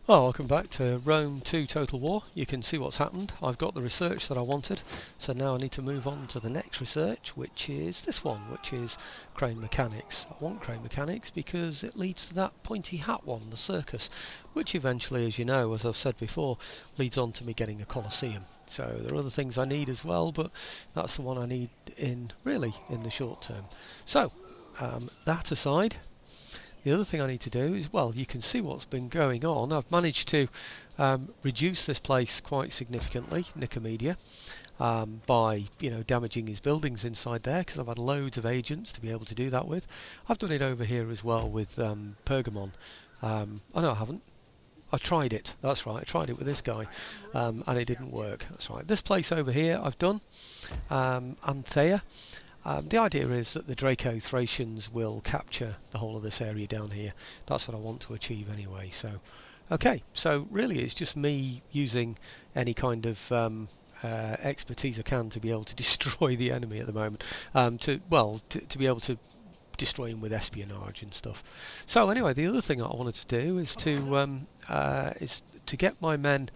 Well, welcome back to Rome 2 Total War. You can see what's happened. I've got the research that I wanted, so now I need to move on to the next research, which is this one, which is crane mechanics. I want crane mechanics because it leads to that pointy hat one, the circus, which eventually, as you know, as I've said before, leads on to me getting a Colosseum. So there are other things I need as well, but that's the one I need really in the short term. So, that aside, the other thing I need to do is, well, you can see what's been going on. I've managed to reduce this place quite significantly, Nicomedia, by damaging his buildings inside there, because I've had loads of agents to be able to do that with. I've done it over here as well with Pergamon. Oh no, I haven't. I tried it. That's right. I tried it with this guy, and it didn't work. That's right. This place over here I've done, Anthea. The idea is that the Draco Thracians will capture the whole of this area down here. That's what I want to achieve anyway. So, okay. So really, it's just me using any kind of expertise I can to be able to destroy the enemy at the moment. To be able to destroy him with espionage and stuff. So anyway, the other thing I wanted to do is to get my men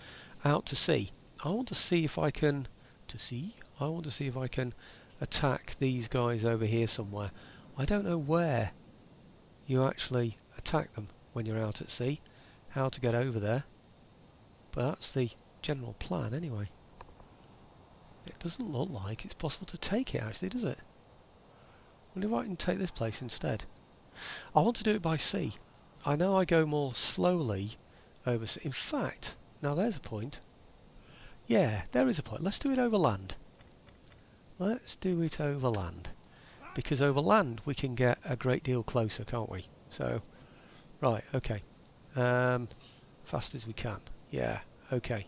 out to sea. I want to see if I can attack these guys over here somewhere. I don't know where you actually attack them when you're out at sea, how to get over there, but that's the general plan anyway. It doesn't look like it's possible to take it actually, does it? I wonder if I can take this place instead. I want to do it by sea. I know I go more slowly over sea. In fact, now there's a point. Yeah, there is a point. Let's do it over land. Let's do it over land, because over land we can get a great deal closer, can't we? So, right, okay, fast as we can. Yeah, okay.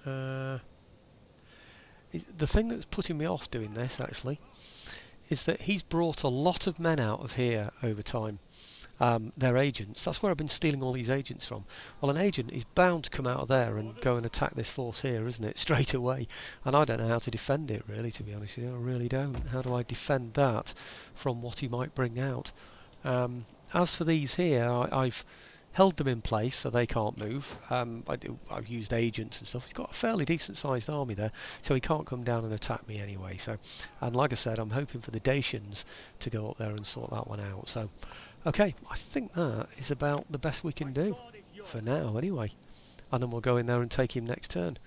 The thing that's putting me off doing this actually is that he's brought a lot of men out of here over time. They're agents. That's where I've been stealing all these agents from. Well, an agent is bound to come out of there and go and attack this force here, isn't it? Straight away. And I don't know how to defend it, really, to be honest with you. I really don't. How do I defend that from what he might bring out? As for these here, I've held them in place so they can't move. I've used agents and stuff. He's got a fairly decent sized army there, so he can't come down and attack me anyway. So, and like I said, I'm hoping for the Dacians to go up there and sort that one out. So, okay, I think that is about the best we can do for now anyway. And then we'll go in there and take him next turn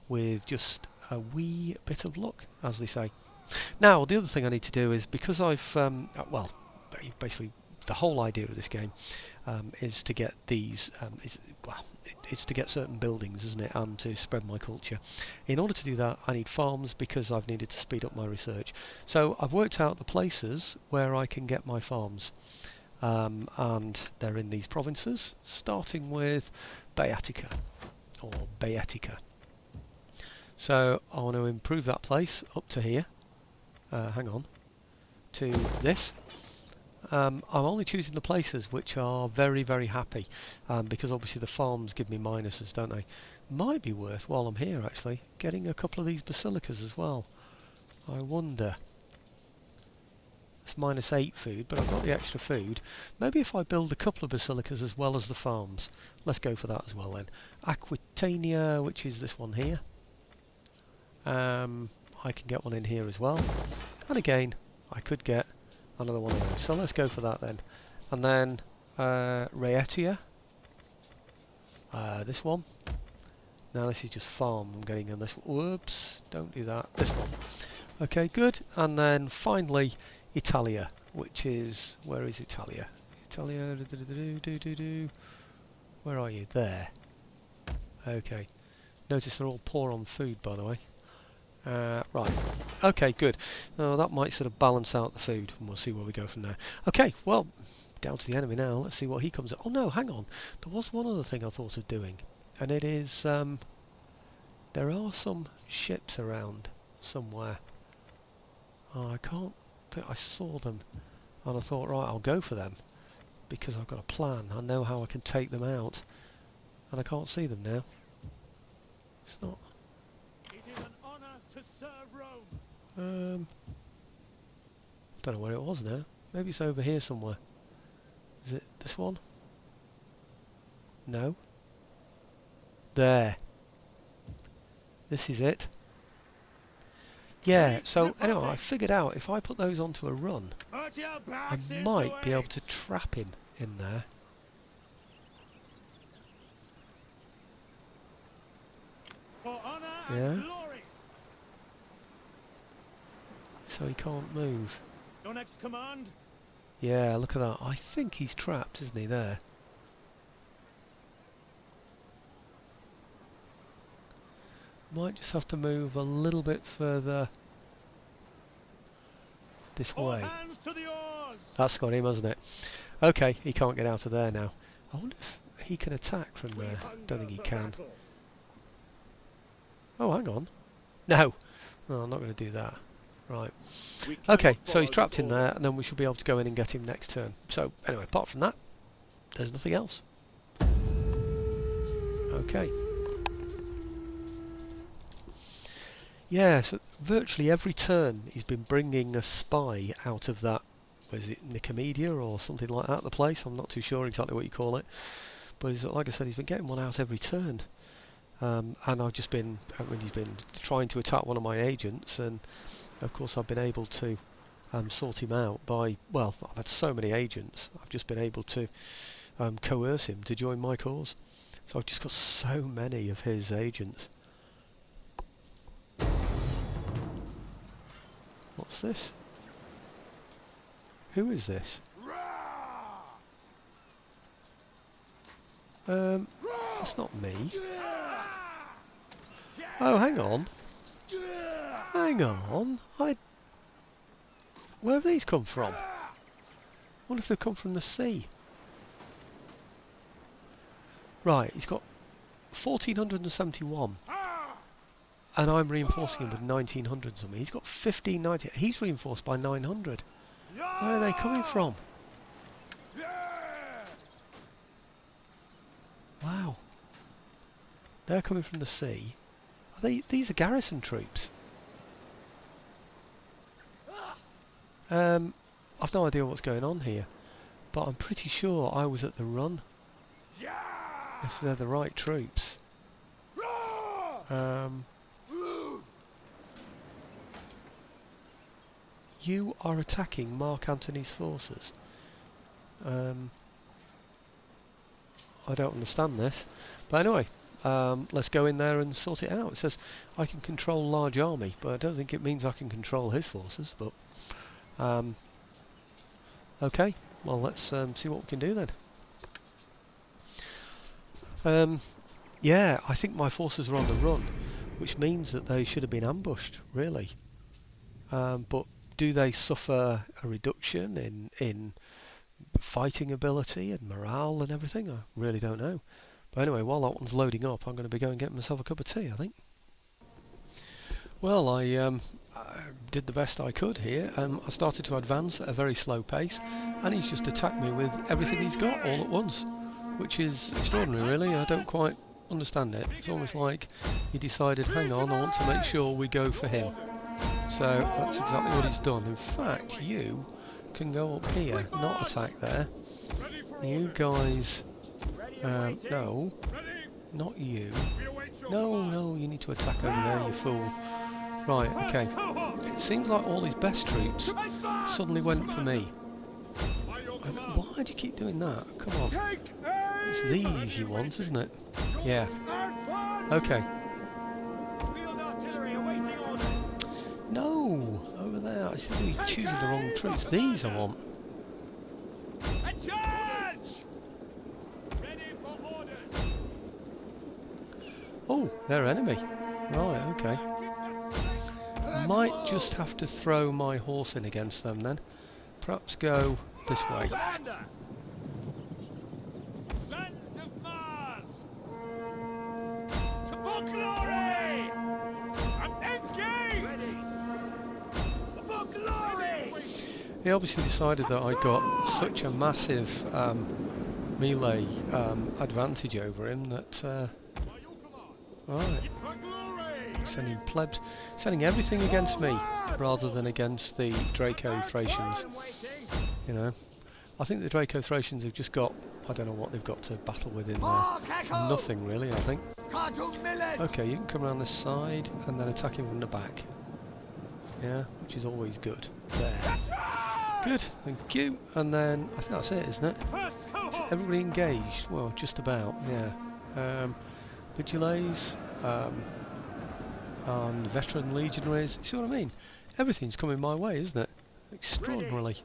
with just a wee bit of luck, as they say. Now, the other thing I need to do is, because I've, basically the whole idea of this game is to get these, it's to get certain buildings, isn't it, and to spread my culture. In order to do that, I need farms, because I've needed to speed up my research. So I've worked out the places where I can get my farms. And they're in these provinces, starting with Baetica, or Baetica. So I want to improve that place up to here, hang on, to this. I'm only choosing the places which are very, very happy, because obviously the farms give me minuses, don't they? Might be worth, while I'm here actually, getting a couple of these basilicas as well. I wonder. It's -8 food, but I've got the extra food. Maybe if I build a couple of basilicas as well as the farms. Let's go for that as well then. Aquitania, which is this one here. I can get one in here as well. And again, I could get another one of those. So let's go for that then. And then Rhaetia. This one. Now this is just farm I'm getting on this. Whoops, don't do that. This one. Okay, good. And then finally Italia, which is, where is Italia? Italia, where are you? There. Okay. Notice they're all poor on food, by the way. Right. Okay, good. That might sort of balance out the food, and we'll see where we go from there. Okay, well, down to the enemy now. Let's see what he comes at. Oh no, hang on. There was one other thing I thought of doing, and it is, there are some ships around somewhere. Oh, I can't think I saw them, and I thought, right, I'll go for them, because I've got a plan. I know how I can take them out, and I can't see them now. It's not. It is an honor to serve Rome. Don't know where it was now. Maybe it's over here somewhere. Is it this one? No. There. This is it. Yeah, so anyway, I figured out if I put those onto a run, I might be able to trap him in there. Yeah. So he can't move. Your next command? Yeah, look at that. I think he's trapped, isn't he, there? Might just have to move a little bit further this way. Hands to the oars. That's got him, hasn't it? Okay, he can't get out of there now. I wonder if he can attack from there. Don't think he can. Oh, hang on. No, I'm not going to do that. Right. Okay, so he's trapped in there, and then we should be able to go in and get him next turn. So, anyway, apart from that, there's nothing else. Okay. Yeah, so virtually every turn he's been bringing a spy out of that, was it Nicomedia or something like that, the place? I'm not too sure exactly what you call it. But he's, like I said, he's been getting one out every turn. And I've just been, he's been trying to attack one of my agents, and of course I've been able to sort him out by, well, I've had so many agents, I've just been able to coerce him to join my cause. So I've just got so many of his agents. What's this? Who is this? That's not me. Oh, hang on. Hang on. Where have these come from? I wonder if they've come from the sea. Right, he's got 1471. And I'm reinforcing him with 1900 something. He's got 1590. He's reinforced by 900. Where are they coming from? Wow. They're coming from the sea. These are garrison troops. I've no idea what's going on here, but I'm pretty sure I was at the run. If they're the right troops. You are attacking Mark Antony's forces. I don't understand this. But anyway, let's go in there and sort it out. It says I can control large army, but I don't think it means I can control his forces. But okay, well let's see what we can do then. Yeah, I think my forces are on the run, which means that they should have been ambushed, really. But do they suffer a reduction in fighting ability and morale and everything? I really don't know. But anyway, while that one's loading up, I'm going to be going and getting myself a cup of tea, I think. Well, I did the best I could here. I started to advance at a very slow pace, and he's just attacked me with everything he's got all at once, which is extraordinary, really. I don't quite understand it. It's almost like he decided, hang on, I want to make sure we go for him. So that's exactly what he's done. In fact, you can go up here, not attack there. You guys, no, not you. No, you need to attack over there, you fool. Right, okay. It seems like all his best troops suddenly went for me. Why do you keep doing that? Come on. It's these you want, isn't it? Yeah. Okay. No! Over there. I seem to be choosing the wrong troops. These I want. Oh, they're enemy. Right, okay. Might just have to throw my horse in against them then. Perhaps go this way. Sons of Mars! For glory! Engage! For glory! He obviously decided that I got such a massive melee advantage over him that right, sending plebs, sending everything against me rather than against the Draco Thracians. You know, I think the Draco Thracians have just got I don't know what they've got to battle with in there. Nothing really, I think. Okay, you can come around this side and then attack him from the back. Yeah, which is always good. There. Good, thank you. And then, I think that's it, isn't it? First Is cohort. everybody engaged? Well, just about, yeah. Vigiles, and veteran legionaries. You see what I mean? Everything's coming my way, isn't it? Extraordinarily.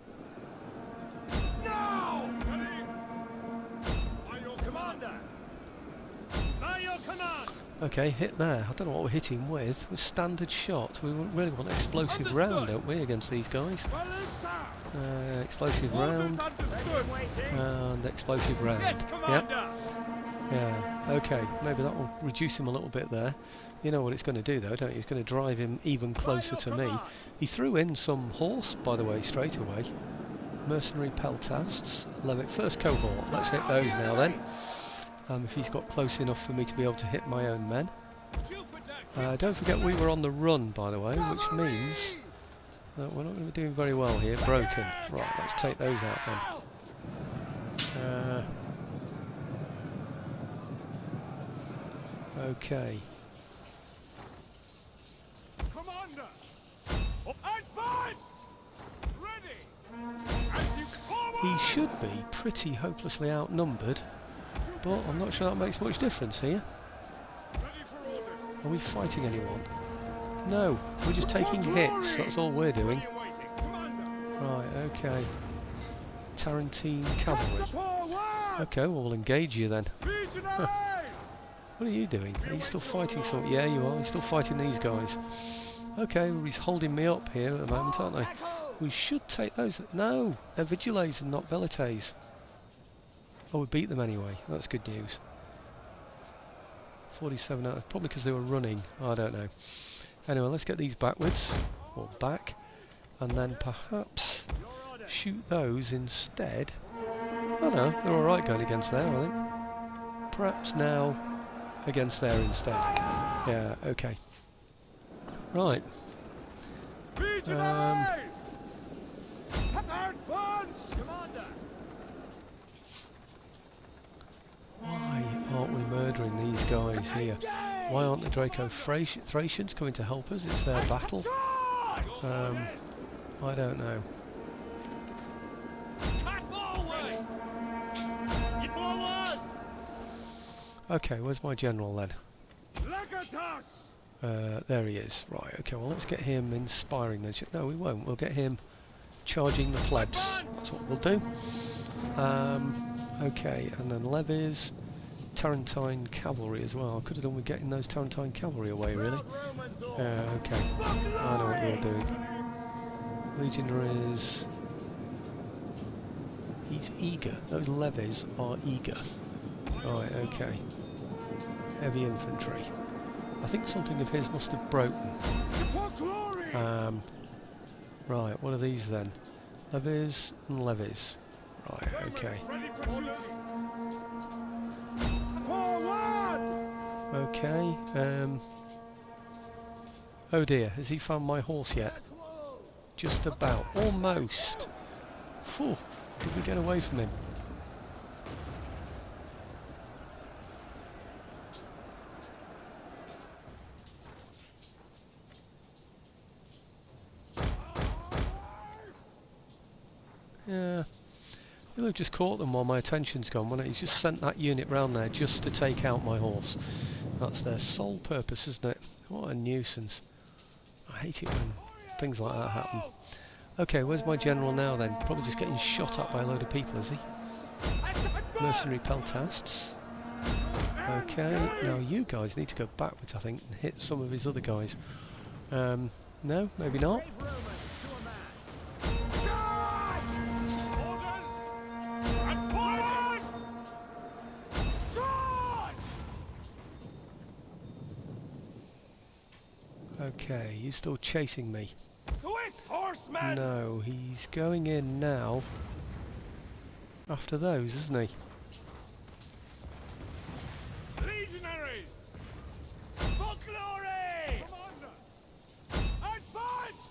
Now! By your commander. By your command. Okay, hit there. I don't know what we're hitting with. With standard shot. We really want an explosive round, don't we, against these guys? Well, is that? Explosive Orders round. understood. Waiting. And explosive round. Yes, commander. Yep. Yeah, okay. Maybe that will reduce him a little bit there. You know what it's going to do, though, don't you? It's going to drive him even closer to me. He threw in some horse, by the way, straight away. Mercenary peltasts. Love it. First cohort. Let's hit those now, then. If he's got close enough for me to be able to hit my own men. Don't forget we were on the run, by the way, which means that we're not going to be doing very well here. Broken. Right, let's take those out then. Okay. Commander. Advance. Ready. As you forward. He should be pretty hopelessly outnumbered, but I'm not sure that makes much difference here. Ready for orders. Are we fighting anyone? No, we're just taking hits, that's all we're doing. Waiting. Commander. Right, okay. Tarantine cavalry. Forward. Okay, well we'll engage you then. Legionaries. What are you doing? Are you still fighting some? Yeah, you are. You're still fighting these guys. Okay, well, he's holding me up here at the moment, aren't they? We should take those. No, they're vigiles and not velites. Oh, we beat them anyway. That's good news. 47 out. Probably because they were running. I don't know. Anyway, let's get these backwards or back, and then perhaps shoot those instead. Oh no, they're all right going against there, I think. Perhaps now against there instead. Yeah, okay. Right. Legionaries. Advance. Commander. Why aren't we murdering these guys here? Why aren't the Draco Thracians coming to help us? It's their battle. I don't know. Okay, where's my general then? There he is. Right, okay, well let's get him inspiring then. No, we won't. We'll get him charging the plebs. That's what we'll do. Okay, and then levies, Tarentine cavalry as well. I could have done with getting those Tarentine cavalry away, really. Okay, I know what you're doing. Legionaries. He's eager. Those levies are eager. Right, okay. Heavy infantry. I think something of his must have broken. Right, what are these then? Levies and levies. Right, okay. Okay, oh dear, has he found my horse yet? Just about. Almost. Phew, did we get away from him? Yeah, he'll have just caught them while my attention's gone, won't it? He's just sent that unit round there just to take out my horse. That's their sole purpose, isn't it? What a nuisance. I hate it when things like that happen. Okay, where's my general now then? Probably just getting shot at by a load of people, is he? Mercenary peltasts. Okay, now you guys need to go backwards, I think, and hit some of his other guys. No, maybe not. Okay, you still chasing me? Swift horsemen. No, he's going in now. After those, isn't he? Legionaries. For glory. Commander. Advance.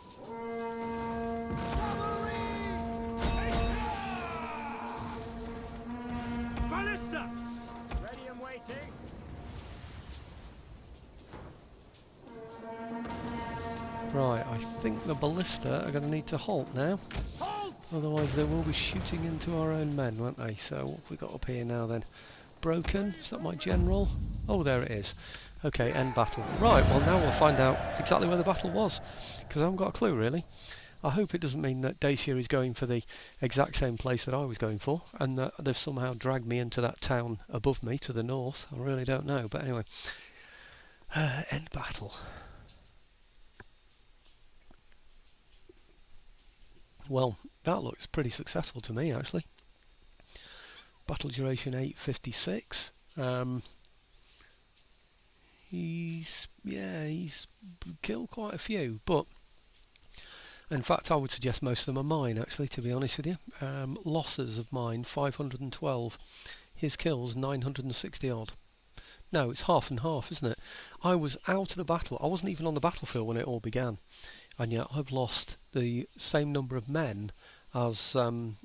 Right, I think the ballista are going to need to halt now. Halt! Otherwise they will be shooting into our own men, won't they? So what have we got up here now then? Broken, is that my general? Oh, there it is. Okay, end battle. Right, well now we'll find out exactly where the battle was, because I haven't got a clue really. I hope it doesn't mean that Dacia is going for the exact same place that I was going for, and that they've somehow dragged me into that town above me to the north. I really don't know, but anyway. End battle. Well, that looks pretty successful to me actually. Battle duration 8:56. He's killed quite a few, but in fact I would suggest most of them are mine actually, to be honest with you. Losses of mine 512, his kills 960 odd. No, it's half and half, isn't it? I was out of the battle, I wasn't even on the battlefield when it all began, and yet I've lost the same number of men as the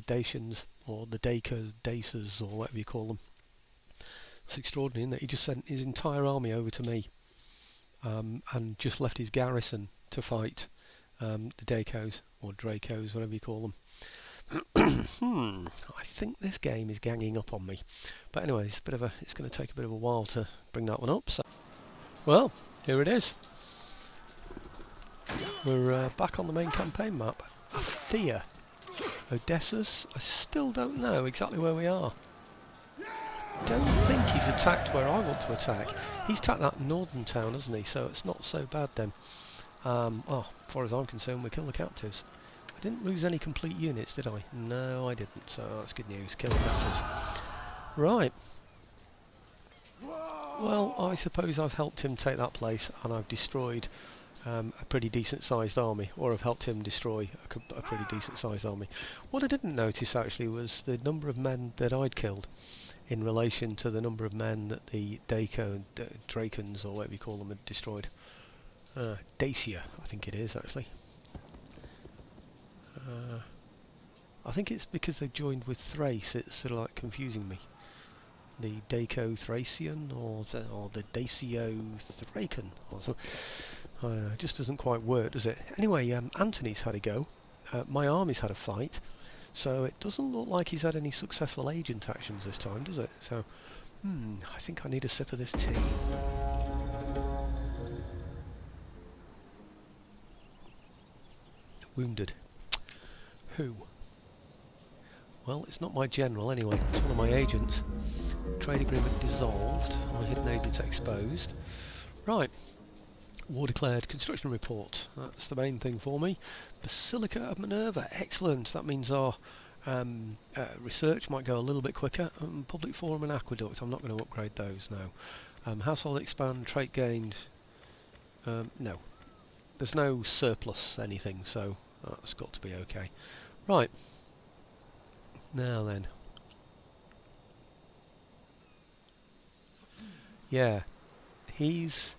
Dacians, or the Dacers, or whatever you call them. It's extraordinary, isn't it? He just sent his entire army over to me, and just left his garrison to fight the Dacos, or Dracos, whatever you call them. I think this game is ganging up on me. But anyway, it's going to take a bit of a while to bring that one up. So, well, here it is. We're back on the main campaign map. Athea, Odysseus. I still don't know exactly where we are. Don't think he's attacked where I want to attack. He's attacked that northern town, hasn't he? So it's not so bad then. As far as I'm concerned, we kill the captives. I didn't lose any complete units, did I? No, I didn't. So that's good news. Kill the captives. Right. Well, I suppose I've helped him take that place, and I've destroyed a pretty decent sized army, or I've helped him destroy a pretty decent sized army. What I didn't notice actually was the number of men that I'd killed in relation to the number of men that the Dracons, or whatever you call them, had destroyed. Dacia, I think it is actually. I think it's because they've joined with Thrace, it's sort of like confusing me. The Daco-Thracian, or the Dacio-Thracan, or so. It just doesn't quite work, does it? Anyway, Antony's had a go. My army's had a fight. So it doesn't look like he's had any successful agent actions this time, does it? So, I think I need a sip of this tea. Wounded. Who? Well, it's not my general anyway, it's one of my agents. Trade agreement dissolved, my hidden agent exposed. Right. War declared, construction report, that's the main thing for me. Basilica of Minerva, excellent, that means our research might go a little bit quicker. Public forum and aqueduct, I'm not going to upgrade those now. Household expand, trait gained, no. There's no surplus anything, so that's got to be okay. Right, now then. Yeah, he's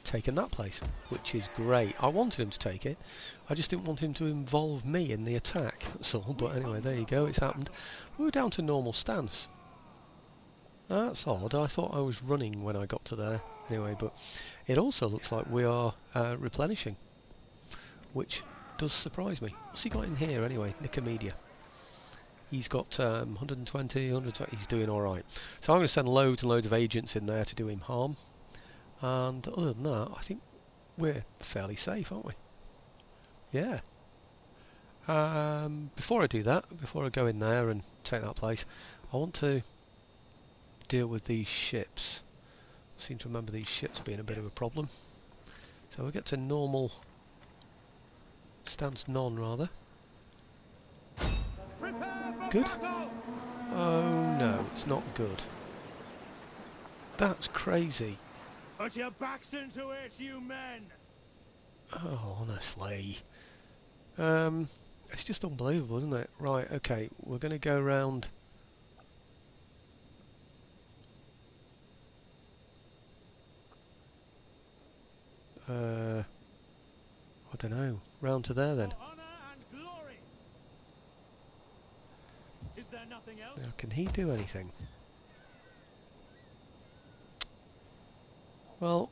taken that place, which is great. I wanted him to take it, I just didn't want him to involve me in the attack, that's all. But anyway, there you go, it's happened. We were down to normal stance. That's odd, I thought I was running when I got to there. Anyway, but it also looks like we are replenishing, which does surprise me. What's he got in here anyway? Nicomedia. He's got 120, he's doing alright. So I'm going to send loads and loads of agents in there to do him harm. And other than that, I think we're fairly safe, aren't we? Yeah. Before I do that, before I go in there and take that place, I want to deal with these ships. I seem to remember these ships being a bit of a problem. So we'll get to normal stance none rather. Good? Oh no, it's not good. That's crazy. Put your backs into it, you men! Oh, honestly. It's just unbelievable, isn't it? Right, okay, we're going to go round. I don't know. Round to there then. Is there nothing else? Now, can he do anything? Well,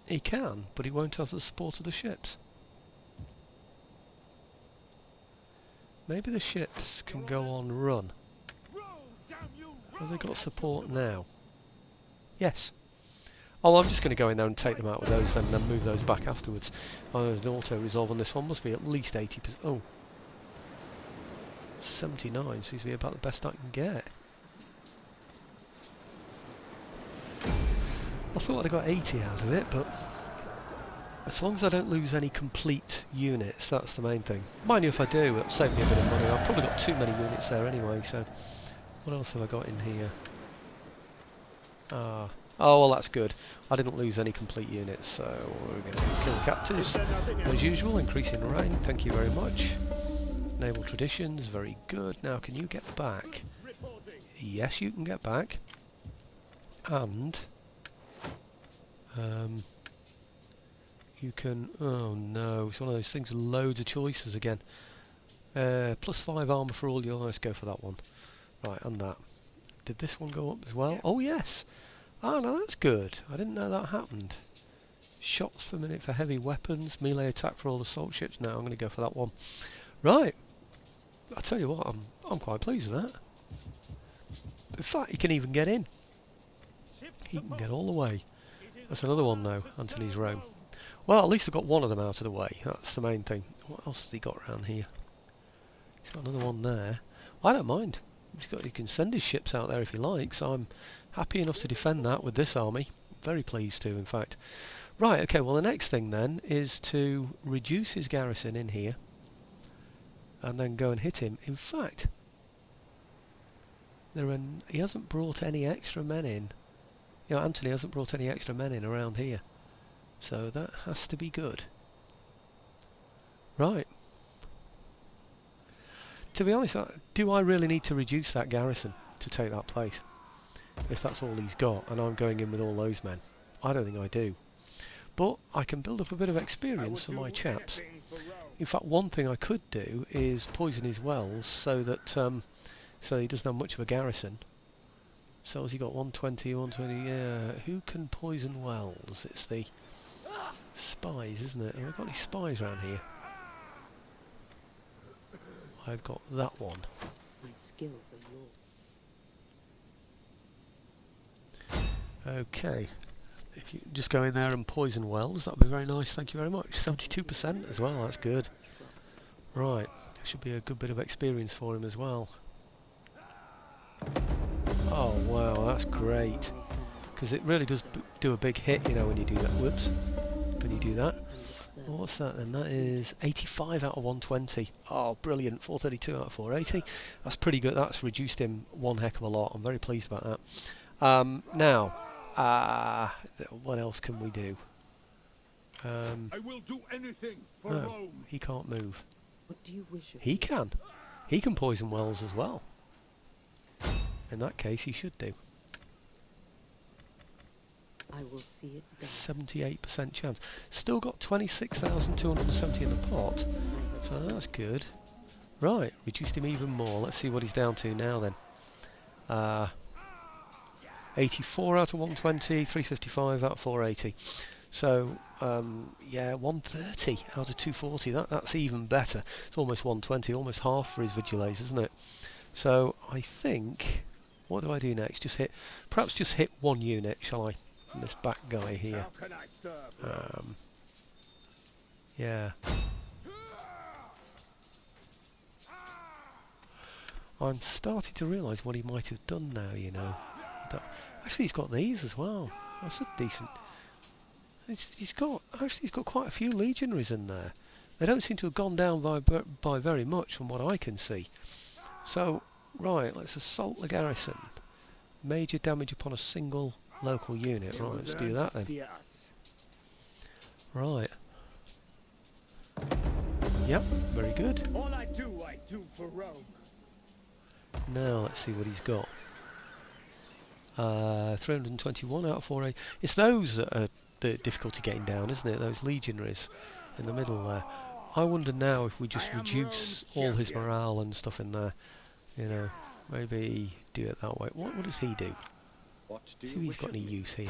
He can, but he won't have the support of the ships. Maybe the ships can go on run. Row, damn you, Have they row. got support now? Yes. Oh, I'm just going to go in there and take them out with those and then move those back afterwards. Oh, there's an auto-resolve on this one. Must be at least 80%. Oh. 79 seems to be about the best I can get. I thought I'd have got 80 out of it, but as long as I don't lose any complete units, that's the main thing. Mind you, if I do, it'll save me a bit of money. I've probably got too many units there anyway, so... What else have I got in here? Ah... Oh, well, that's good. I didn't lose any complete units, so we're going to kill captives. As usual, increasing rank, thank you very much. Naval traditions, very good. Now, can you get back? Yes, you can get back. And... you can... Oh, no, it's one of those things with loads of choices again. +5 armour for all your... Let's go for that one. Right, and that. Did this one go up as well? Yes. Oh, yes! Oh, no, that's good. I didn't know that happened. Shots per minute for heavy weapons, melee attack for all assault ships. No, I'm going to go for that one. Right. I tell you what, I'm quite pleased with that. In fact, he can even get in. He can get all the way. That's another one though, Antony's Rome. Well, at least I got one of them out of the way. That's the main thing. What else has he got around here? He's got another one there. I don't mind. He can send his ships out there if he likes. I'm happy enough to defend that with this army. Very pleased to, in fact. Right, okay, well the next thing then is to reduce his garrison in here and then go and hit him. In fact, he hasn't brought any extra men in. You know, Antony hasn't brought any extra men in around here. So that has to be good. Right. To be honest, do I really need to reduce that garrison to take that place? If that's all he's got, and I'm going in with all those men. I don't think I do. But I can build up a bit of experience for my chaps. In fact, one thing I could do is poison his wells so that so he doesn't have much of a garrison. So has he got 120, 120? Yeah. Who can poison wells? It's the spies, isn't it? Have I got any spies around here? I've got that one. My skills are yours. Okay. If you just go in there and poison wells, that'd be very nice. Thank you very much. 72% as well. That's good. Right. Should be a good bit of experience for him as well. Oh wow, that's great. Because it really does do a big hit, you know, when you do that. Whoops. When you do that. Well, what's that then? That is 85 out of 120. Oh, brilliant. 432 out of 480. That's pretty good. That's reduced him one heck of a lot. I'm very pleased about that. Now, what else can we do? I will do anything for Rome. He can't move. What do you wish of He me? can. He can poison wells as well. In that case, he should do. I will see it done. 78% chance. Still got 26,270 in the pot, so that's good. Right, reduced him even more. Let's see what he's down to now then. 84 out of 120, 355 out of 480. So, yeah, 130 out of 240. That's even better. It's almost 120, almost half for his Vigiles, isn't it? So, I think... What do I do next? Perhaps just hit one unit, shall I? From this back guy here. How can I serve? Yeah. I'm starting to realise what he might have done now, you know. Actually, he's got these as well. That's a decent... He's got quite a few legionaries in there. They don't seem to have gone down by very much from what I can see. So, right, let's assault the garrison. Major damage upon a single local unit. Right, let's do that then. Right. Yep, very good. All I do for Rome. Now let's see what he's got. 321 out of 480. It's those that are the difficulty getting down, isn't it? Those legionaries in the middle there. I wonder now if we just reduce all his morale and stuff in there. You know, maybe do it that way. What does he do? See if he's got any use here.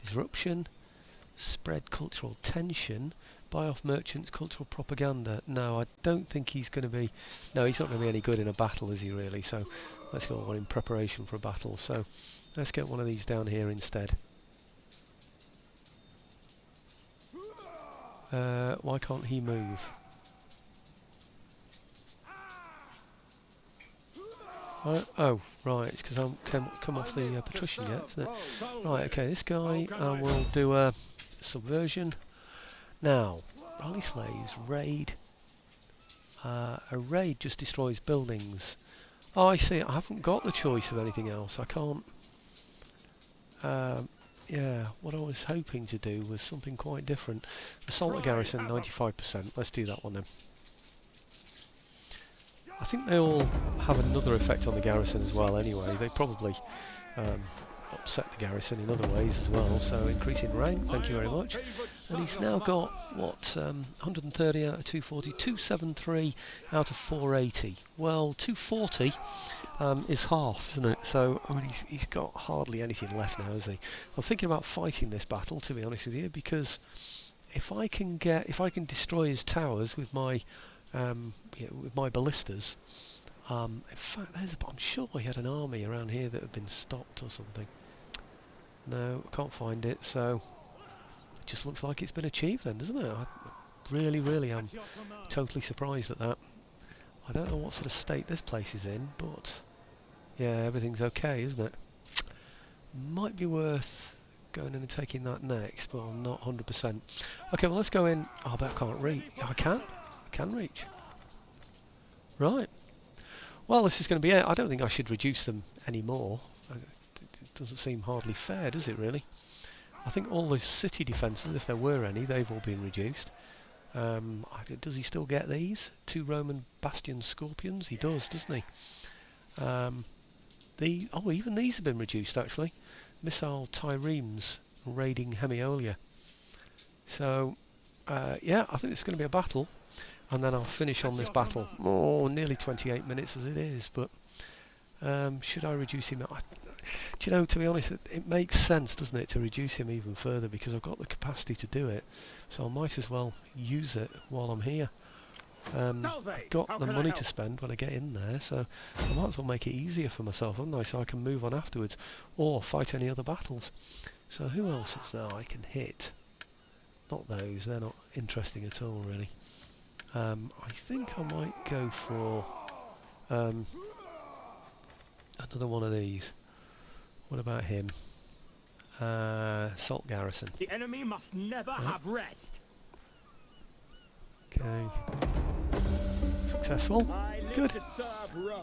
Disruption. Spread cultural tension. Buy off merchants, cultural propaganda. No, I don't think he's going to be... No, he's not going to be any good in a battle, is he really? So let's go on in preparation for a battle. So let's get one of these down here instead. Why can't he move? Oh, right, it's because I'm come off the patrician yet, isn't it? Right, okay, this guy will do a subversion. Now, rally slaves, raid. A raid just destroys buildings. Oh, I see, I haven't got the choice of anything else. I can't... yeah, what I was hoping to do was something quite different. Assault a garrison, 95%. Let's do that one then. I think they all have another effect on the garrison as well anyway. They probably upset the garrison in other ways as well. So increasing rank, thank you very much. And he's now got, what, 130 out of 240, 273 out of 480. Well, 240 is half, isn't it? So, I mean, he's got hardly anything left now, has he? I'm thinking about fighting this battle, to be honest with you, because if I can destroy his towers with my with my ballistas. In fact, I'm sure he had an army around here that had been stopped or something. No, I can't find it, so it just looks like it's been achieved then, doesn't it? I really am totally surprised at that. I don't know what sort of state this place is in, but yeah, everything's okay, isn't it? Might be worth going in and taking that next, but I'm not 100%. Okay, well let's go in. Oh, I bet I can't reach. I can reach. Right. Well, this is going to be it. I don't think I should reduce them anymore. It doesn't seem hardly fair, does it really? I think all the city defences, if there were any, they've all been reduced. Does he still get these? 2 Roman bastion scorpions? He does, doesn't he? Even these have been reduced, actually. Missile triremes raiding Hemiolia. So, yeah, I think it's going to be a battle. And then I'll finish on this battle. Oh, nearly 28 minutes as it is, but should I reduce him? Do you know, to be honest, it makes sense, doesn't it, to reduce him even further, because I've got the capacity to do it, so I might as well use it while I'm here. I've got the money to spend when I get in there, so I might as well make it easier for myself, haven't I, so I can move on afterwards, or fight any other battles. So who else is there I can hit? Not those, they're not interesting at all, really. I think I might go for another one of these. What about him? Salt Garrison. The enemy must never have rest. Okay. Successful. Good.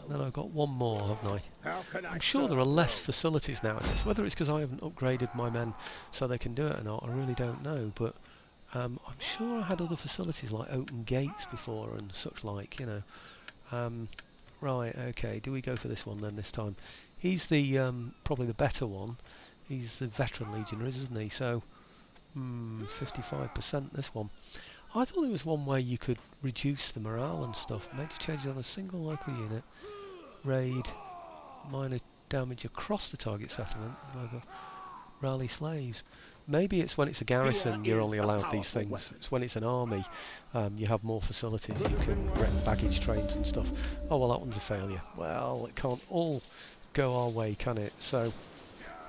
Then I've got one more, haven't I? I'm sure there are less facilities nowadays. Whether it's because I haven't upgraded my men so they can do it or not, I really don't know. But I'm sure I had other facilities like open gates before and such like, you know. Right, okay, do we go for this one then this time? He's the probably the better one. He's the veteran legionary, isn't he? So, 55% this one. I thought there was one way you could reduce the morale and stuff. Major changes on a single local unit. Raid. Minor damage across the target settlement. Rally slaves. Maybe it's when it's a garrison you're only allowed these things. It's when it's an army you have more facilities. You can wreck baggage trains and stuff. Oh well, that one's a failure. Well, it can't all go our way, can it? So,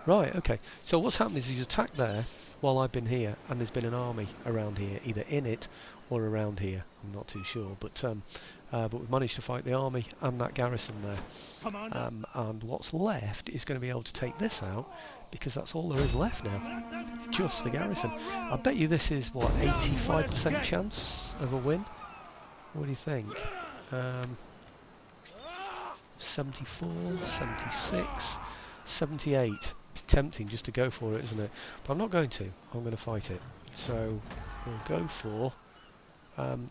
right, okay. So what's happened is he's attacked there while I've been here, and there's been an army around here, either in it or around here. I'm not too sure, but we've managed to fight the army and that garrison there. And what's left is going to be able to take this out, because that's all there is left now. Just the garrison. I bet you this is, what, 85% chance of a win? What do you think? 74, 76, 78. It's tempting just to go for it, isn't it? But I'm not going to. I'm going to fight it. So we'll go for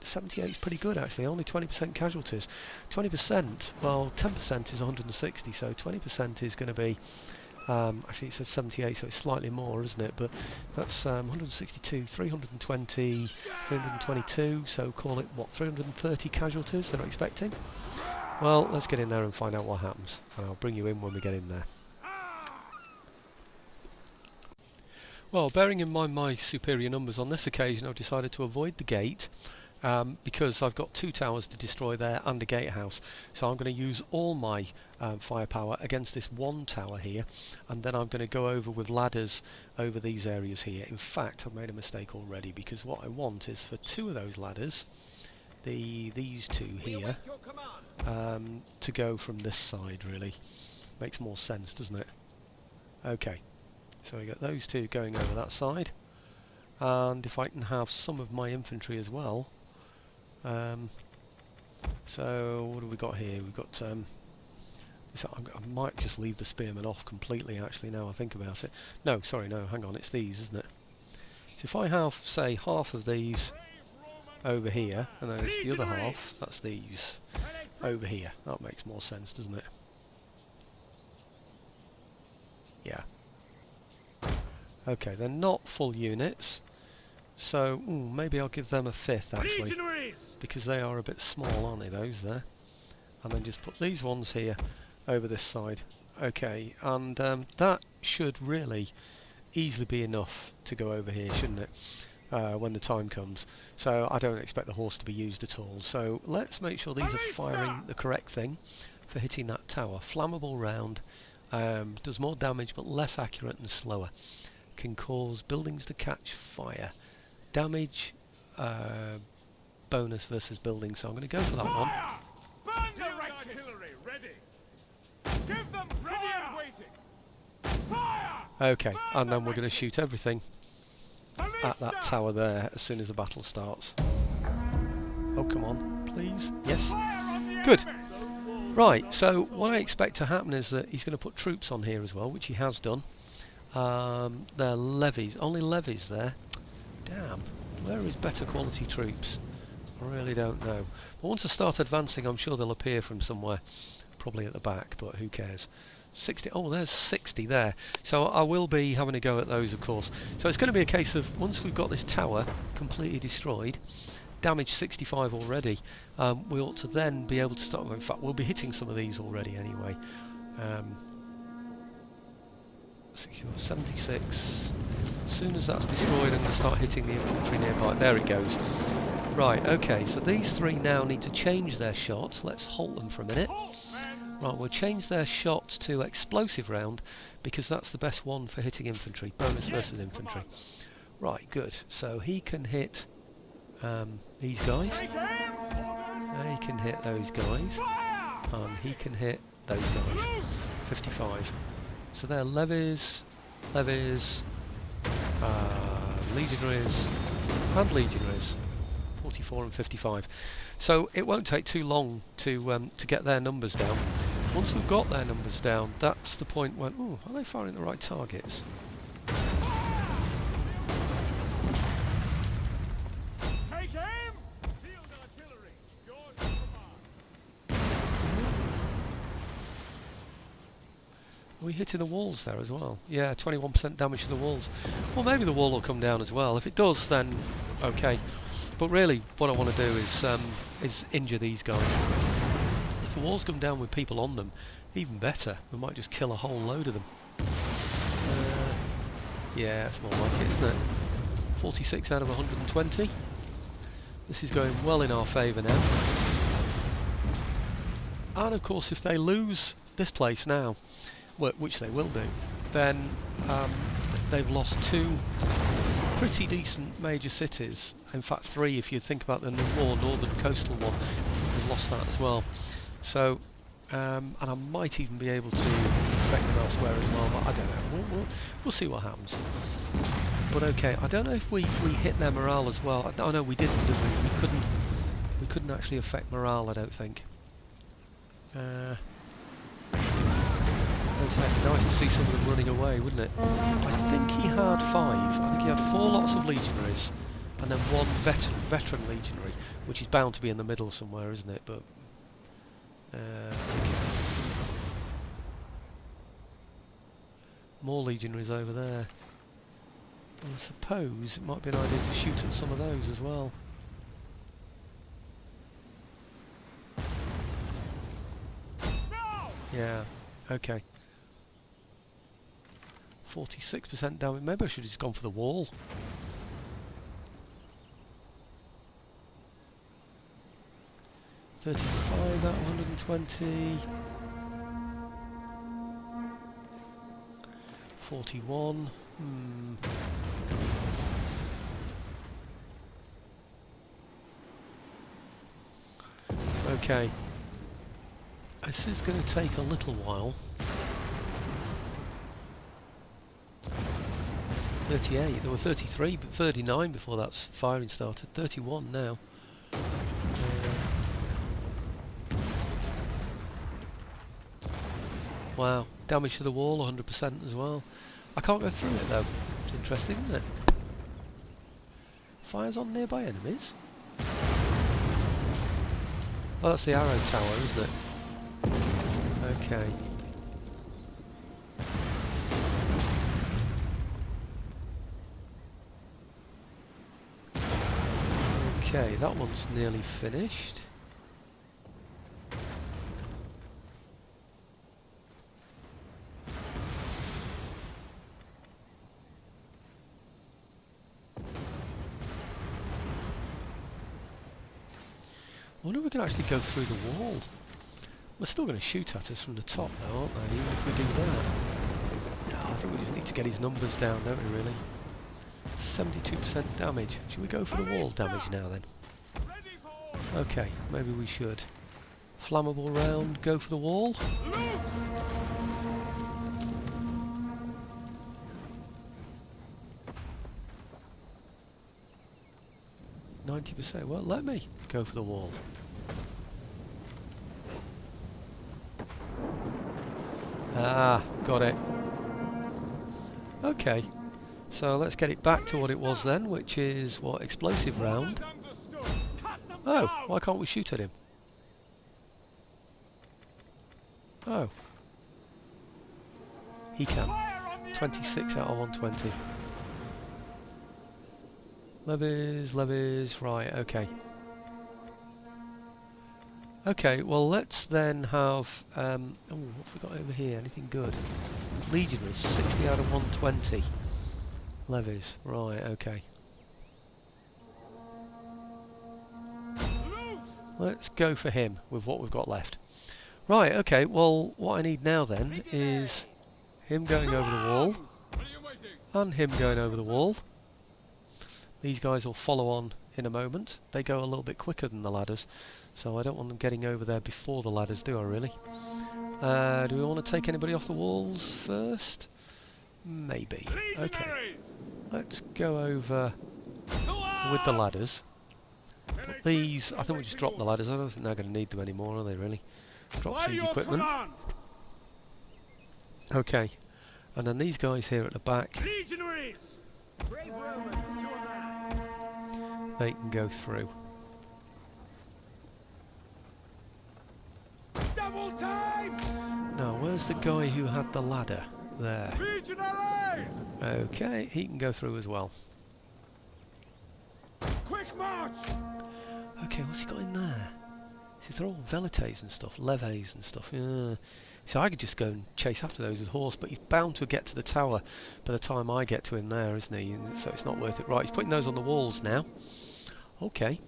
78 is pretty good actually. Only 20% casualties. 20%, well, 10% is 160. So 20% is going to be. Actually, it says 78, so it's slightly more, isn't it? But that's 162, 320, 322. So call it what, 330 casualties they're expecting. Well, let's get in there and find out what happens, and I'll bring you in when we get in there. Well, bearing in mind my superior numbers on this occasion, I've decided to avoid the gate because I've got 2 towers to destroy there and a gatehouse. So I'm going to use all my firepower against this 1 tower here, and then I'm going to go over with ladders over these areas here. In fact, I've made a mistake already, because what I want is for 2 of those ladders, these 2 here, to go from this side. Really makes more sense, doesn't it? Okay, so we got those 2 going over that side, and if I can have some of my infantry as well. So what have we got here? We've got I might just leave the spearmen off completely, actually, now I think about it. No, sorry, no, hang on, it's these, isn't it? So if I have, say, half of these over here, and then it's the other half, that's these over here. That makes more sense, doesn't it? Yeah. Okay, they're not full units, so maybe I'll give them a 5th, actually, because they are a bit small, aren't they, those there? And then just put these ones here over this side. Okay, and that should really easily be enough to go over here, shouldn't it, when the time comes. So I don't expect the horse to be used at all. So let's make sure these are firing the correct thing for hitting that tower. Flammable round, does more damage but less accurate and slower. Can cause buildings to catch fire. Damage bonus versus buildings, so I'm going to go for that one. Burn the artillery ready. Give them ready and waiting. Fire! Okay, and then we're going to shoot everything at that tower there as soon as the battle starts. Oh, come on, please. Yes. Good. Right, so what I expect to happen is that he's going to put troops on here as well, which he has done. They're levies, only levies there. Damn, where is better quality troops? I really don't know. But once I start advancing, I'm sure they'll appear from somewhere, probably at the back, but who cares. 60, oh, there's 60 there. So I will be having a go at those, of course. So it's going to be a case of, once we've got this tower completely destroyed, damage 65 already, we ought to then be able to start, in fact, we'll be hitting some of these already anyway. 76. As soon as that's destroyed, I'm going to start hitting the infantry nearby. There it goes. Right, okay, so these 3 now need to change their shot. Let's halt them for a minute. Right, we'll change their shots to explosive round, because that's the best one for hitting infantry. Bonus versus infantry. Right, good. So he can hit these guys. He can hit those guys. And he can hit those guys. 55. So they're levies, legionaries, and legionaries. 44 and 55. So it won't take too long to get their numbers down. Once we've got their numbers down, that's the point when, ooh, are they firing the right targets? Take aim! Field artillery, yours to command. Are we hitting the walls there as well? Yeah, 21% damage to the walls. Well, maybe the wall will come down as well. If it does, then okay. But really, what I want to do is injure these guys. If the walls come down with people on them, even better. We might just kill a whole load of them. Yeah, that's more like it, isn't it? 46 out of 120. This is going well in our favour now. And of course, if they lose this place now, which they will do, then they've lost 2 pretty decent major cities. In fact, 3 if you think about the more northern coastal one. They've lost that as well. So, and I might even be able to affect them elsewhere as well, but I don't know. We'll see what happens. But okay, I don't know if we hit their morale as well. Oh no, we didn't, did we? We couldn't actually affect morale, I don't think. It'd be nice to see some of them running away, wouldn't it? I think he had 5. I think he had 4 lots of legionaries, and then 1 veteran legionary, which is bound to be in the middle somewhere, isn't it? But okay. More legionaries over there. I suppose it might be an idea to shoot at some of those as well. Yeah, okay. 46% damage. Maybe I should have just gone for the wall. $35 out of 120. 41. Okay. This is going to take a little while. 38. There were 33, but 39 before that firing started. 31 now. Wow. Damage to the wall, 100% as well. I can't go through it though. It's interesting, isn't it? Fires on nearby enemies. Oh, that's the arrow tower, isn't it? Okay. Okay, that one's nearly finished. I wonder if we can actually go through the wall. They're still going to shoot at us from the top now, aren't they, even if we do that? No, I think we just need to get his numbers down, don't we, really? 72% damage. Should we go for the wall damage now, then? Okay, maybe we should. Flammable round, go for the wall. 90%, well, let me go for the wall. Ah, got it. Okay, so let's get it back to what it was then, which is, what, explosive round? Oh, why can't we shoot at him? Oh. He can. 26 out of 120. Levies, levies, right, okay. Okay, well let's then have, oh, what have we got over here? Anything good? Legionaries, 60 out of 120. Levies, right, okay. Let's go for him with what we've got left. Right, okay, well what I need now then is him going over the wall and him going over the wall. These guys will follow on in a moment. They go a little bit quicker than the ladders, so I don't want them getting over there before the ladders, do I really? Do we want to take anybody off the walls first? Maybe. Okay. Let's go over with the ladders. But these, I think we just drop the ladders. I don't think they're going to need them anymore, are they really? Drop siege equipment. Okay. And then these guys here at the back, they can go through. Double time! Now, where's the guy who had the ladder? There. Okay, he can go through as well. Quick march! Okay, what's he got in there? See, they're all velites and stuff, leves and stuff. Yeah. So I could just go and chase after those with horse, but he's bound to get to the tower by the time I get to him there, isn't he? And so it's not worth it. Right, he's putting those on the walls now. Okay.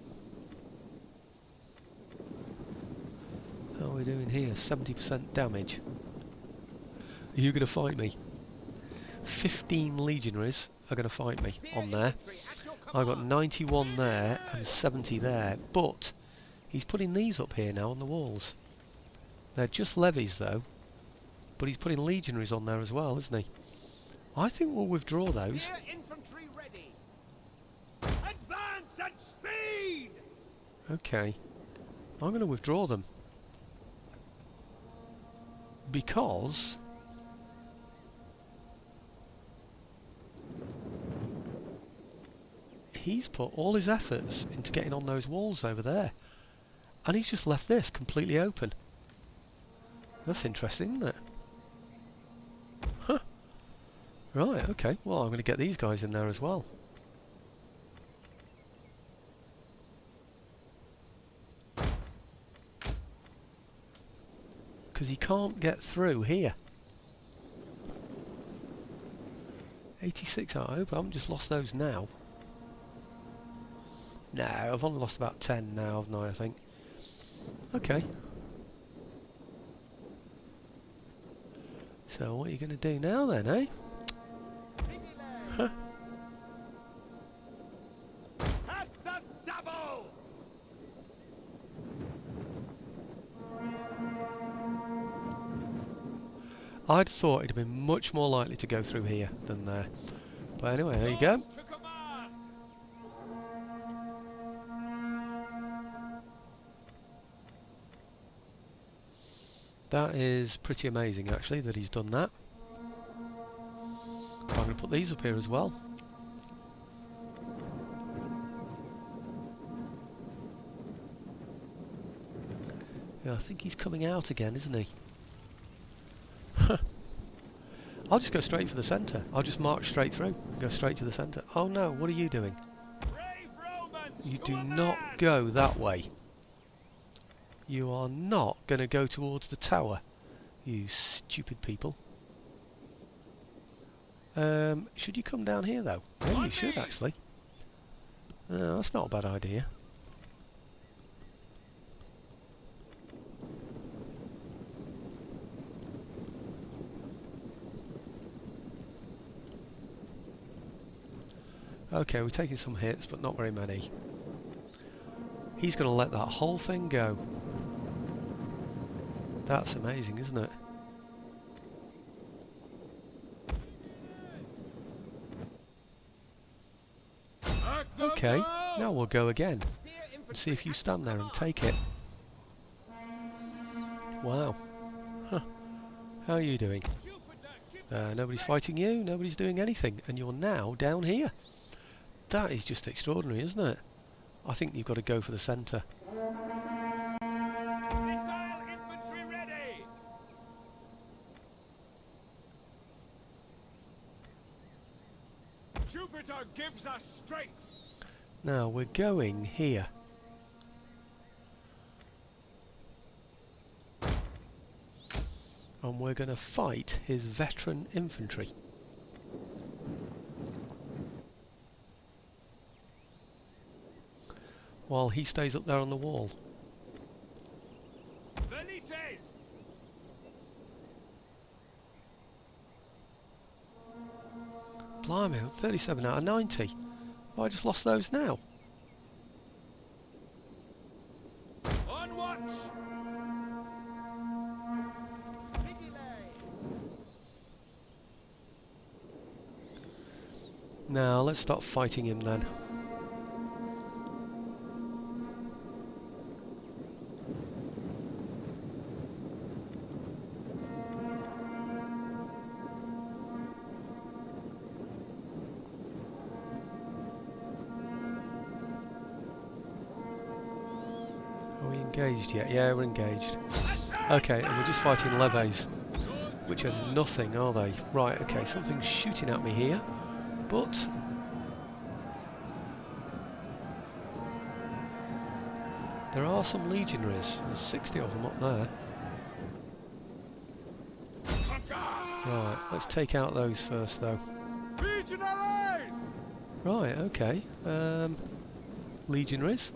How are we doing here? 70% damage. Are you going to fight me? 15 legionaries are going to fight me on there. I've got 91 there and 70 there, but he's putting these up here now on the walls. They're just levies though, but he's putting legionaries on there as well, isn't he? I think we'll withdraw those. Infantry ready. Advance at speed. Okay, I'm going to withdraw them because he's put all his efforts into getting on those walls over there, and he's just left this completely open. That's interesting, isn't it? Huh. Right, okay. Well, I'm going to get these guys in there as well. Because he can't get through here. 86, I hope I haven't just lost those now. No, I've only lost about 10 now, haven't I think. Okay. So what are you going to do now then, eh? Huh. At the double! I'd thought it'd have been much more likely to go through here than there. But anyway, there you go. Yours to command! That is pretty amazing actually that he's done that. I'm going to put these up here as well. Yeah, I think he's coming out again, isn't he? I'll just go straight for the centre. I'll just march straight through and go straight to the centre. Oh no, what are you doing? Brave Romans, You to do a not man! go that way. You are not going to go towards the tower, you stupid people. Should you come down here though? Maybe you should actually. That's not a bad idea. Okay, we're taking some hits, but not very many. He's going to let that whole thing go. That's amazing, isn't it? Okay, now we'll go again and see if you stand there and take it. Wow. Huh. How are you doing? Nobody's fighting you, nobody's doing anything, and you're now down here. That is just extraordinary, isn't it? I think you've got to go for the centre. Missile infantry ready! Jupiter gives us strength! Now we're going here. And we're going to fight his veteran infantry. While he stays up there on the wall. Velites! Blimey, 37 out of 90. Oh, I just lost those now. On watch! Now let's start fighting him then. Are we engaged yet? Yeah, we're engaged. Okay, and we're just fighting levies, which are nothing, are they? Right, okay, something's shooting at me here, but there are some legionaries. There's 60 of them up there. Right, let's take out those first though. Legionaries! Right, okay. Legionaries.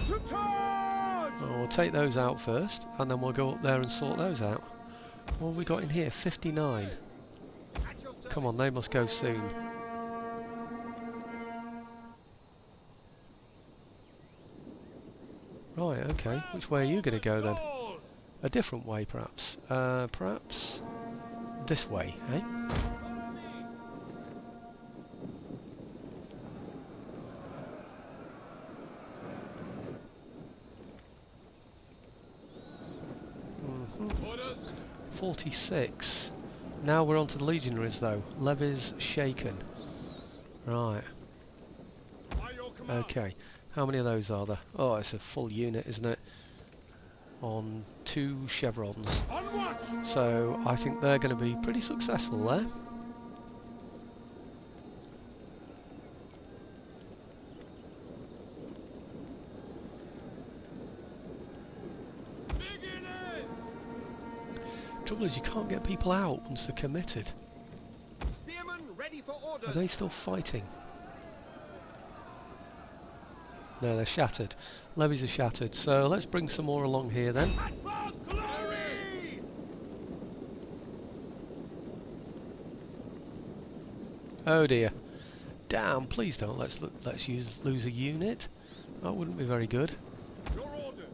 To charge! Well, we'll take those out first, and then we'll go up there and sort those out. What have we got in here? 59. At your service. Come on, they must go soon. Right, okay. Which way are you going to go then? Sold. A different way, perhaps. Perhaps this way, eh? Orders. 46. Now we're on to the legionaries, though. Levies shaken. Right. By your command. Okay. How many of those are there? Oh, it's a full unit, isn't it? On 2 chevrons. On watch! So I think they're going to be pretty successful there. Trouble is, you can't get people out once they're committed. Spearmen ready for orders. Are they still fighting? No, they're shattered. Levies are shattered. So let's bring some more along here then. And for glory! Oh dear. Damn, please don't let's lose a unit. That wouldn't be very good. Your orders.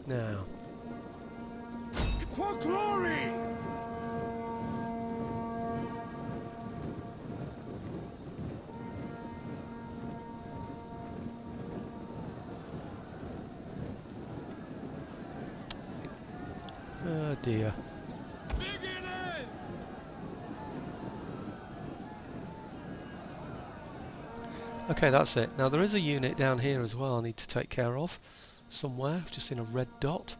Now. For glory! Oh dear. Beginners! Okay, that's it. Now there is a unit down here as well I need to take care of. Somewhere, just in a red dot.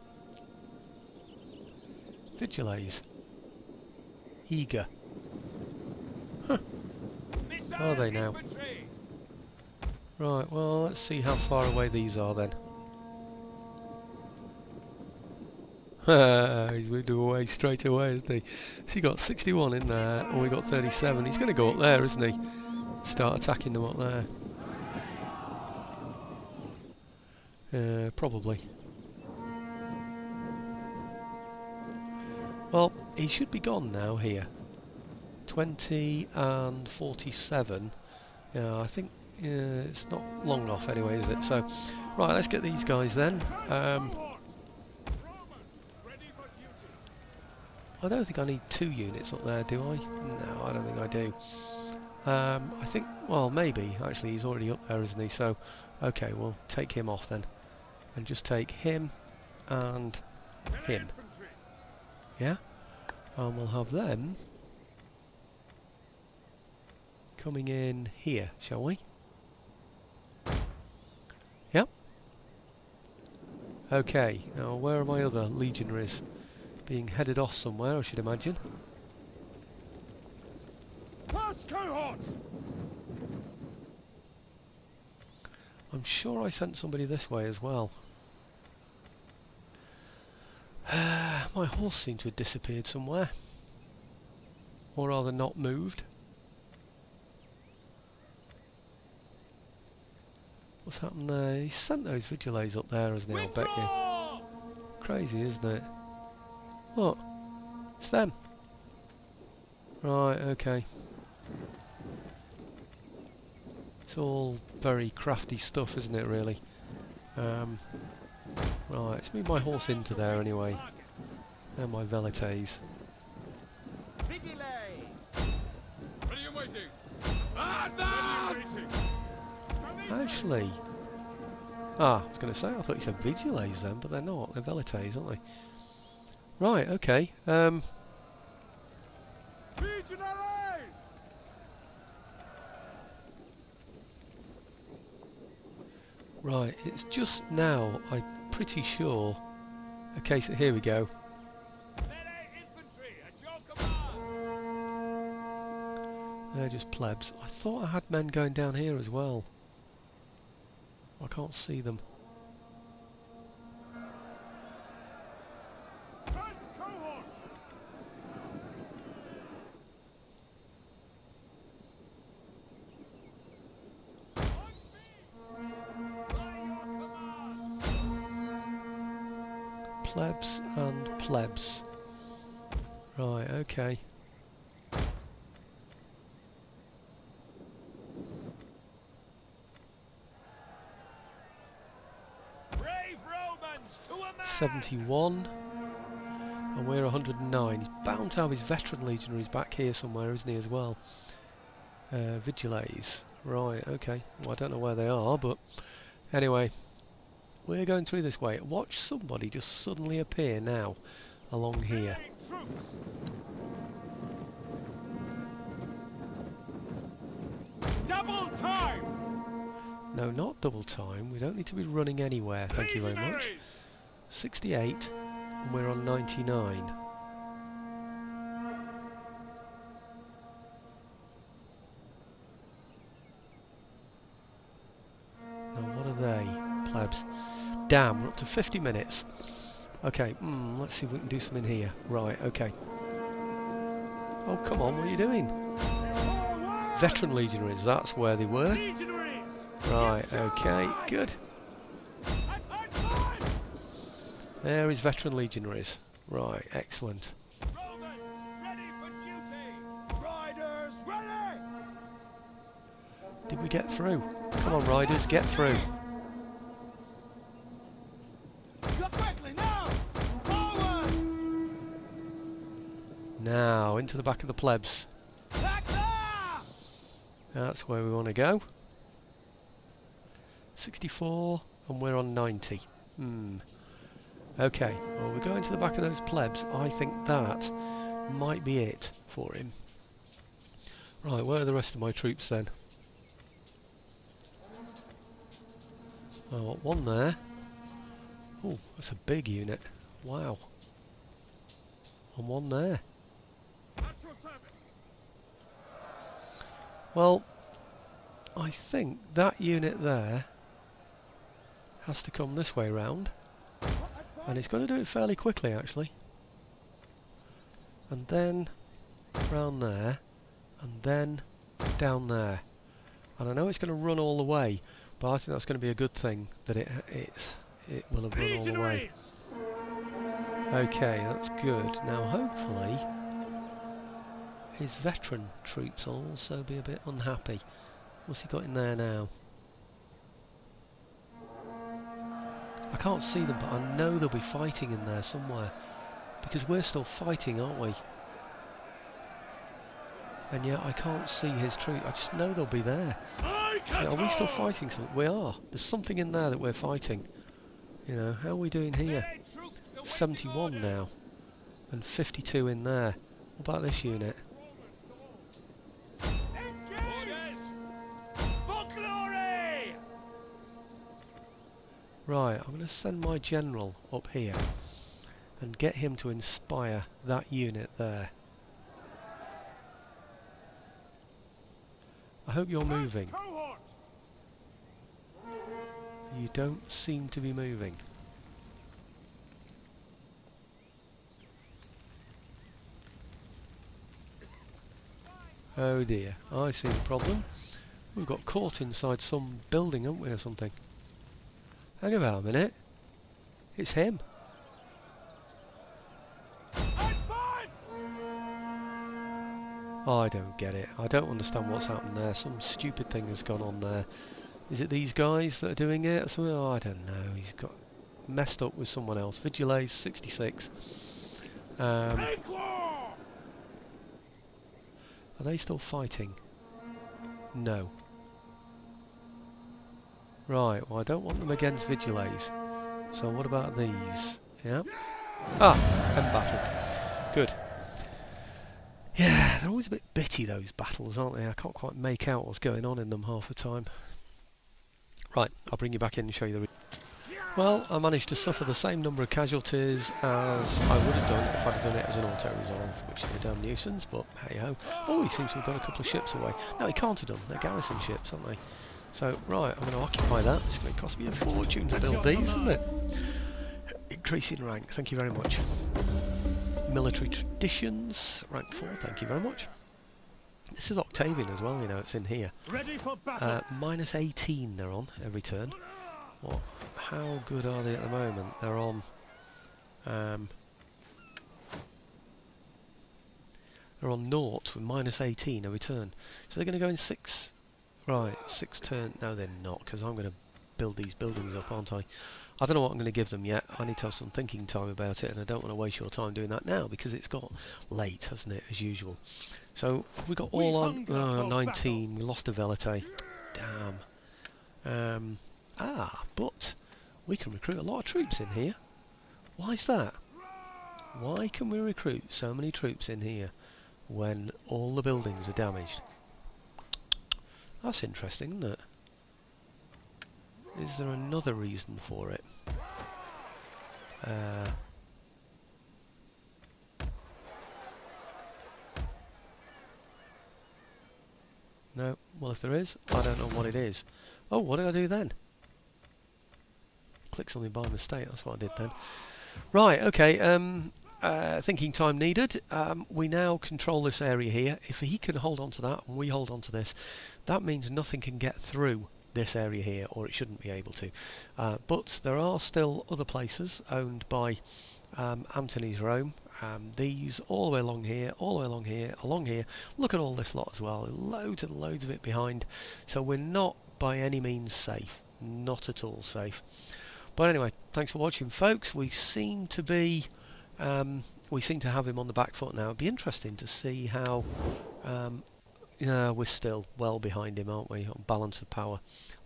Vigiles. Eager. Huh. Are they now? Infantry. Right, well let's see how far away these are then. He's moved away straight away, isn't he? So he got 61 in there, and we got 37. He's going to go up there, isn't he? Start attacking them up there. Probably. Well, he should be gone now here. 20 and 47. Yeah, I think it's not long off anyway, is it? So, right, let's get these guys then. I don't think I need 2 units up there, do I? No, I don't think I do. I think, well, maybe. Actually, he's already up there, isn't he? So, okay, we'll take him off then. And just take him and him. Yeah? And we'll have them coming in here, shall we? Yep. Okay, now where are my other legionaries? Being headed off somewhere, I should imagine. First cohort! I'm sure I sent somebody this way as well. My horse seemed to have disappeared somewhere. Or rather not moved. What's happened there? He sent those vigiles up there, hasn't he? I'll bet you. Crazy, isn't it? Look, it's them. Right, okay. It's all very crafty stuff, isn't it, really? Right, let's move my horse into there anyway. And my velites. Ready and waiting. Advance! Actually... I was going to say, I thought you said vigiles then, but they're not. They're velites, aren't they? Right, okay. Legionaries! Right, it's just now, I'm pretty sure. Okay, so here we go. Melee infantry at your command! They're just plebs. I thought I had men going down here as well. I can't see them. First cohort! Plebs and plebs. Right, okay. Brave Romans to a man! 71. And we're 109. He's bound to have his veteran legionaries back here somewhere, isn't he, as well? Vigiles. Right, okay. Well, I don't know where they are, but... Anyway. We're going through this way. Watch somebody just suddenly appear now. Along here. Troops! Double time! No, not double time. We don't need to be running anywhere, thank you very much. Legionaries! 68. And we're on 99. Now what are they? Plebs. Damn, we're up to 50 minutes. Okay, let's see if we can do something here. Right, okay. Oh, come on, what are you doing? Veteran legionaries, that's where they were. Legionaries! Right, okay, good. Advance! There is veteran legionaries. Right, excellent. Romans, ready for duty! Riders, ready! Did we get through? Come on, riders, get through. Go quickly, now! Forward! Now, into the back of the plebs. Back there! That's where we want to go. 64, and we're on 90. Okay, well, we're going to the back of those plebs. I think that might be it for him. Right, where are the rest of my troops then? Oh, one there. Oh, that's a big unit. Wow. And one there. At your service! Well, I think that unit there has to come this way round. And it's going to do it fairly quickly, actually. And then round there. And then down there. And I know it's going to run all the way, but I think that's going to be a good thing that it will have run all the way. Legionaries! Okay, that's good. Now hopefully his veteran troops will also be a bit unhappy. What's he got in there now? I can't see them, but I know they'll be fighting in there somewhere. Because we're still fighting, aren't we? And yet I can't see his troop. I just know they'll be there. So are we still fighting something? We are. There's something in there that we're fighting. You know, how are we doing here? 71 now. And 52 in there. What about this unit? Orders! For glory! Right, I'm going to send my general up here and get him to inspire that unit there. I hope you're moving. Cohort! You don't seem to be moving. Oh dear, I see the problem. We've got caught inside some building, haven't we, or something? Hang about a minute. It's him. Advance! I don't get it. I don't understand what's happened there. Some stupid thing has gone on there. Is it these guys that are doing it or something? Oh, I don't know. He's got messed up with someone else. Vigiles 66. Take war! Are they still fighting? No. Right, well I don't want them against Vigiles. So what about these? Yeah. Ah! End battle. Good. Yeah, they're always a bit bitty, those battles, aren't they? I can't quite make out what's going on in them half the time. Right, I'll bring you back in and show you the... Well, I managed to suffer the same number of casualties as I would have done if I'd have done it as an auto-resolve, which is a damn nuisance, but hey-ho. Oh, he seems to have got a couple of ships away. No, he can't have done. They're garrison ships, aren't they? So, right, I'm going to occupy that. It's going to cost me a fortune to build these, isn't it? Increase in rank, thank you very much. Military traditions, rank 4, thank you very much. This is Octavian as well, you know, it's in here. Ready for battle! Minus 18 they're on every turn. What? How good are they at the moment? They're on... they're on 0 with minus 18 every turn. So they're going to go in 6... Right, 6 turn... No, they're not, because I'm going to build these buildings up, aren't I? I don't know what I'm going to give them yet. I need to have some thinking time about it, and I don't want to waste your time doing that now, because it's got late, hasn't it, as usual. So, we got all on... 19. We lost a Velite. Damn. But we can recruit a lot of troops in here. Why is that? Why can we recruit so many troops in here when all the buildings are damaged? That's interesting, isn't it? Is there another reason for it? No. Well, if there is, I don't know what it is. Oh, what did I do then? Click something by mistake, that's what I did then. Right, okay, thinking time needed. We now control this area here. If he can hold on to that and we hold on to this, that means nothing can get through this area here, or it shouldn't be able to. But there are still other places owned by Antony's Rome. These all the way along here, all the way along here, along here. Look at all this lot as well. Loads and loads of it behind. So we're not by any means safe. Not at all safe. But anyway, thanks for watching, folks. We seem to have him on the back foot now. It'd be interesting to see how. Yeah, we're still well behind him, aren't we, on balance of power.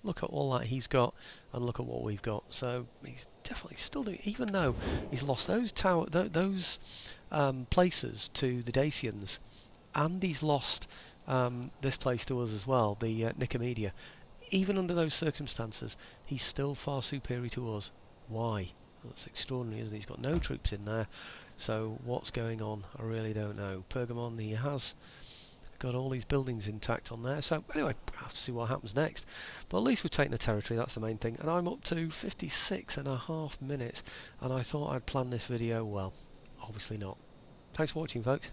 Look at all that he's got, and look at what we've got. So he's definitely still doing, even though he's lost those places to the Dacians, and he's lost this place to us as well, the Nicomedia. Even under those circumstances, he's still far superior to us. Why? That's extraordinary, isn't it? He's got no troops in there. So what's going on? I really don't know. Pergamon, he has got all these buildings intact on there. So anyway, we'll have to see what happens next. But at least we've taken the territory, that's the main thing. And I'm up to 56.5 minutes. And I thought I'd planned this video well. Obviously not. Thanks for watching, folks.